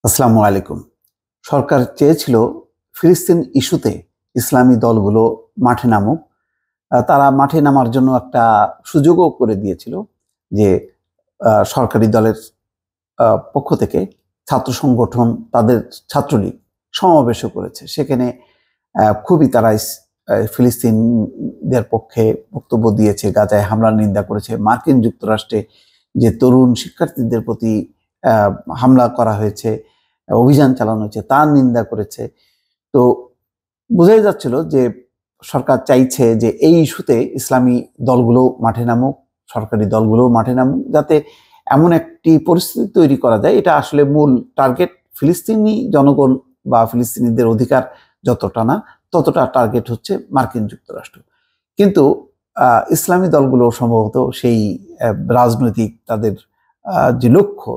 আসসালামু আলাইকুম। সরকার চেয়েছিল ফিলিস্তিন ইস্যুতে ইসলামী দলগুলো মাঠে নামুক। তারা মাঠে নামার জন্য একটা সুযোগও করে দিয়েছিল যে সরকারি দলের পক্ষ থেকে ছাত্র সংগঠন তাদের ছাত্রলীগ সমাবেশও করেছে। সেখানে খুবই তারা ফিলিস্তিনদের পক্ষে বক্তব্য দিয়েছে, গাজায় হামলার নিন্দা করেছে, মার্কিন যুক্তরাষ্ট্রে যে তরুণ শিক্ষার্থীদের প্রতি হামলা করা হয়েছে, অভিযান চালানো হয়েছে তার নিন্দা করেছে। তো বোঝাই যাচ্ছিল যে সরকার চাইছে যে এই ইস্যুতে ইসলামী দলগুলো মাঠে নামুক, সরকারি দলগুলো মাঠে নামুক, যাতে এমন একটি পরিস্থিতি তৈরি করা যায়। এটা আসলে মূল টার্গেট ফিলিস্তিনি জনগণ বা ফিলিস্তিনিদের অধিকার যতটা না, ততটা টার্গেট হচ্ছে মার্কিন যুক্তরাষ্ট্র। কিন্তু ইসলামী দলগুলো সম্ভবত সেই রাজনৈতিক তাদের যে লক্ষ্য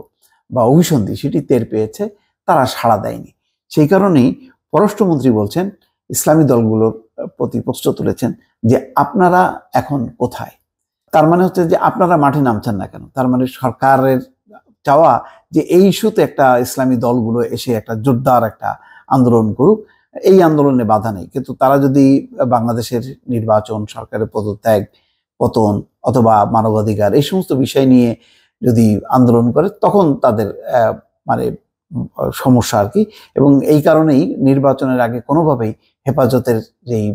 বা অভিসন্ধি সেটি টের পেয়েছে, তারা সাড়া দেয়নি। সেই কারণেই পররাষ্ট্রমন্ত্রী বলছেন, ইসলামী দলগুলোর প্রতি প্রশ্ন তুলেছেন যে আপনারা এখন কোথায়। তার মানে হচ্ছে যে আপনারা মাঠে নামছেন না কেন। তার মানে সরকারের চাওয়া যে এই ইস্যুতে একটা ইসলামী দলগুলো এসে একটা জোরদার একটা আন্দোলন করুক, এই আন্দোলনে বাধা নেই। কিন্তু তারা যদি বাংলাদেশের নির্বাচন, সরকারের পদত্যাগ, পতন অথবা মানবাধিকার এই সমস্ত বিষয় নিয়ে যদি আন্দোলন করে, তখন তাদের মানে সমস্যা আর কি। এবং এই কারণেই নির্বাচনের আগে কোনোভাবেই হেফাজতের যেই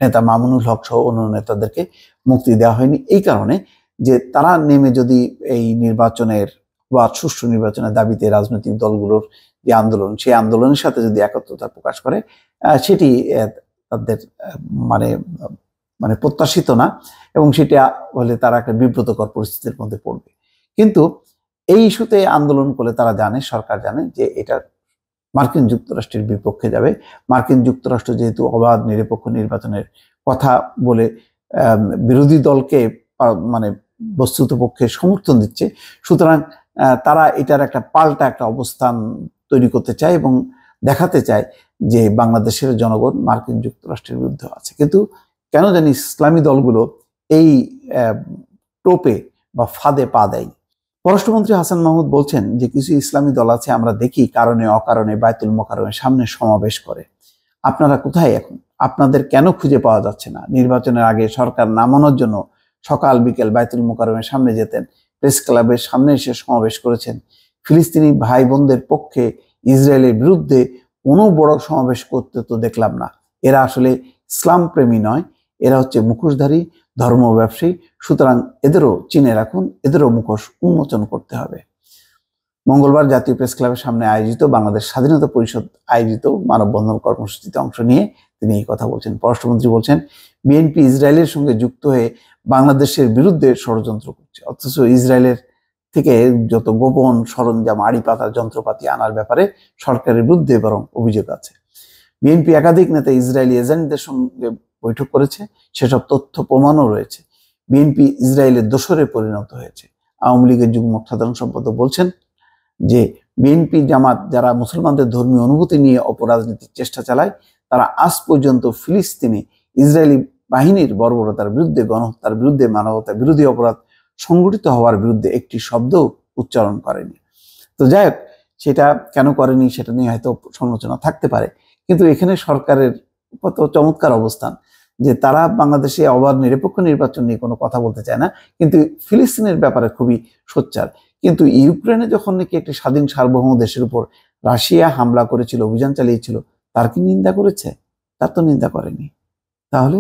নেতা মামুনুল হক সহ অন্য নেতাদেরকে মুক্তি দেওয়া হয়নি। এই কারণে যে তারা নেমে যদি এই নির্বাচনের বা সুষ্ঠু নির্বাচনের দাবিতে রাজনৈতিক দলগুলোর যে আন্দোলন, সেই আন্দোলনের সাথে যদি একত্রতা প্রকাশ করে, সেটি তাদের মানে মানে প্রত্যাশিত না, এবং সেটা হলে তারা একটা বিব্রতকর পরিস্থিতির মধ্যে পড়বে। কিন্তু এই ইস্যুতে আন্দোলন করলে তারা জানে, সরকার জানে যে এটা মার্কিন যুক্তরাষ্ট্রের বিপক্ষে যাবে। মার্কিন যুক্তরাষ্ট্র যেহেতু অবাধ নিরপেক্ষ নির্বাচনের কথা বলে বিরোধী দলকে মানে বস্তুত পক্ষে সমর্থন দিচ্ছে, সুতরাং তারা এটার একটা পাল্টা একটা অবস্থান তৈরি করতে চায় এবং দেখাতে চায় যে বাংলাদেশের জনগণ মার্কিন যুক্তরাষ্ট্রের বিরুদ্ধে আছে। কিন্তু কেন জানি ইসলামী দলগুলো এই টোপে বা ফাঁদে পা দেয়। পররাষ্ট্রমন্ত্রী হাসান মাহমুদ বলছেন যে কিছু ইসলামী দল আছে, আমরা দেখি কারণে অকারণে বায়তুল মোকাররমের সামনে সমাবেশ করে। আপনারা কোথায় এখন? আপনাদের কেন খুঁজে পাওয়া যাচ্ছে না? নির্বাচনের আগে সরকার নামানোর জন্য সকাল বিকেল বায়তুল মোকাররমের সামনে যেতেন, প্রেস ক্লাবের সামনে এসে সমাবেশ করেছেন। ফিলিস্তিনি ভাই বোনদের পক্ষে ইসরায়েলের বিরুদ্ধে কোনো বড় সমাবেশ করতে তো দেখলাম না। এরা আসলে ইসলাম প্রেমী নয়, এরা হচ্ছে মুখোশধারী ধর্ম ব্যবসায়ী। সুতরাং এদেরও চিনে রাখুন, এদেরও মুখোশ উন্মোচন করতে হবে। মঙ্গলবার জাতীয় প্রেস ক্লাবের সামনে আয়োজিত বাংলাদেশ স্বাধীনতা পরিষদ আয়োজিত মানববন্ধন কর্মসূচিতে অংশ নিয়ে তিনি এই কথা বলছেন। পররাষ্ট্রমন্ত্রী বলছেন, বিএনপি ইসরায়েলের সঙ্গে যুক্ত হয়ে বাংলাদেশের বিরুদ্ধে ষড়যন্ত্র করছে, অথচ ইসরায়েলের থেকে যত গোপন সরঞ্জাম, আড়ি পাতার যন্ত্রপাতি আনার ব্যাপারে সরকারের বিরুদ্ধে বরং অভিযোগ আছে। বিএনপি একাধিক নেতা ইসরায়েলি এজেন্টদের সঙ্গে বৈঠক করেছে, সেসব তথ্য প্রমাণও রয়েছে। বিএনপি ইসরায়েলের দোসরে পরিণত হয়েছে। আওয়ামী লীগের যুগ্ম সাধারণ সম্পাদক বলছেন যে বিএনপি জামাত যারা মুসলমানদের ধর্মীয় অনুভূতি নিয়ে অপরাজনীতির চেষ্টা চালায়, তারা আজ পর্যন্ত ফিলিস্তিনে ইসরায়েলি বাহিনীর বর্বরতার বিরুদ্ধে, গণহত্যার বিরুদ্ধে, মানবতা বিরোধী অপরাধ সংঘটিত হওয়ার বিরুদ্ধে একটি শব্দ উচ্চারণ করেনি। তো যাই হোক, সেটা কেন করেনি সেটা নিয়ে হয়তো সমালোচনা থাকতে পারে, কিন্তু এখানে সরকারের কত চমৎকার অবস্থান যে তারা বাংলাদেশে অবাধ নিরপেক্ষ নির্বাচন নিয়ে কোনো কথা বলতে চায় না, কিন্তু ফিলিস্তিনের ব্যাপারে খুবই সোচ্চার। কিন্তু ইউক্রেনে যখন নাকি একটি স্বাধীন সার্বভৌম দেশের উপর রাশিয়া হামলা করেছিল, অভিযান চালিয়েছিল, তার কি নিন্দা করেছে? তার তো নিন্দা করেনি। তাহলে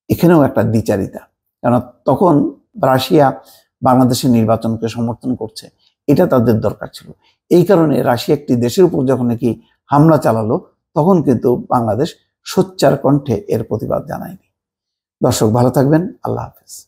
এখানেও একটা দ্বিচারিতা, কারণ তখন রাশিয়া বাংলাদেশের নির্বাচনকে সমর্থন করছে, এটা তাদের দরকার ছিল। এই কারণে রাশিয়া একটি দেশের উপর যখন নাকি হামলা চালালো, তখন কিন্তু বাংলাদেশ সোচ্চার কণ্ঠে এর প্রতিবাদ জানায়নি। দর্শক ভালো থাকবেন, আল্লাহ হাফেজ।